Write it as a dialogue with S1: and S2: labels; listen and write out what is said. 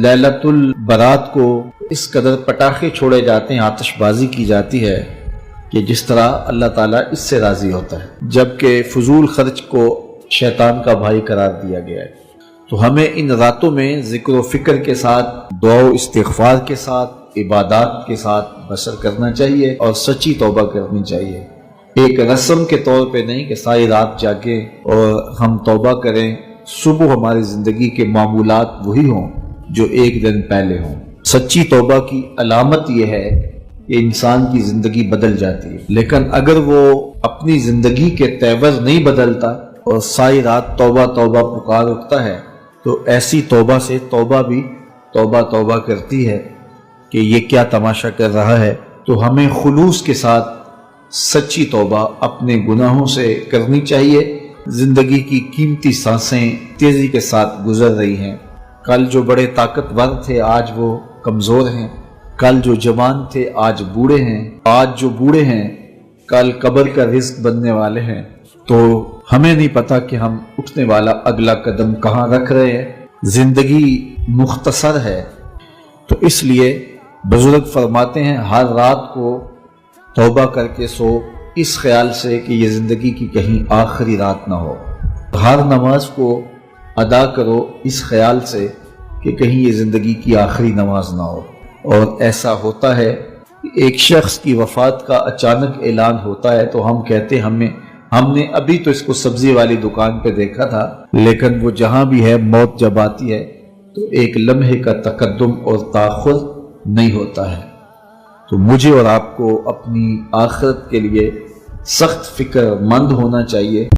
S1: لیلۃ البرات کو اس قدر پٹاخے چھوڑے جاتے ہیں، آتش بازی کی جاتی ہے کہ جس طرح اللہ تعالیٰ اس سے راضی ہوتا ہے، جبکہ فضول خرچ کو شیطان کا بھائی قرار دیا گیا ہے۔ تو ہمیں ان راتوں میں ذکر و فکر کے ساتھ، دعا و استغفار کے ساتھ، عبادات کے ساتھ بسر کرنا چاہیے اور سچی توبہ کرنی چاہیے، ایک رسم کے طور پہ نہیں کہ ساری رات جاگیں اور ہم توبہ کریں، صبح ہماری زندگی کے معمولات وہی ہوں جو ایک دن پہلے ہوں۔ سچی توبہ کی علامت یہ ہے کہ انسان کی زندگی بدل جاتی ہے، لیکن اگر وہ اپنی زندگی کے تیور نہیں بدلتا اور ساری رات توبہ توبہ پکار اٹھتا ہے تو ایسی توبہ سے توبہ بھی توبہ توبہ کرتی ہے کہ یہ کیا تماشا کر رہا ہے۔ تو ہمیں خلوص کے ساتھ سچی توبہ اپنے گناہوں سے کرنی چاہیے۔ زندگی کی قیمتی سانسیں تیزی کے ساتھ گزر رہی ہیں، کل جو بڑے طاقتور تھے آج وہ کمزور ہیں، کل جو جوان تھے آج بوڑھے ہیں، آج جو بوڑھے ہیں کل قبر کا رزق بننے والے ہیں۔ تو ہمیں نہیں پتا کہ ہم اٹھنے والا اگلا قدم کہاں رکھ رہے ہیں۔ زندگی مختصر ہے، تو اس لیے بزرگ فرماتے ہیں ہر رات کو توبہ کر کے سو، اس خیال سے کہ یہ زندگی کی کہیں آخری رات نہ ہو۔ ہر نماز کو ادا کرو اس خیال سے کہ کہیں یہ زندگی کی آخری نماز نہ ہو۔ اور ایسا ہوتا ہے، ایک شخص کی وفات کا اچانک اعلان ہوتا ہے تو ہم کہتے ہم نے ابھی تو اس کو سبزی والی دکان پہ دیکھا تھا، لیکن وہ جہاں بھی ہے موت جب آتی ہے تو ایک لمحے کا تقدم اور تاخر نہیں ہوتا ہے۔ تو مجھے اور آپ کو اپنی آخرت کے لیے سخت فکر مند ہونا چاہیے۔